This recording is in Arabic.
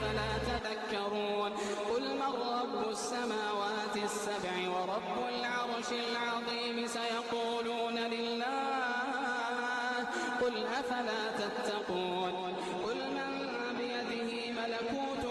أفلا تذكرون قل من رب السماوات السبع ورب العرش العظيم سيقولون لله قل أفلا تتقون قل من بيده ملكوت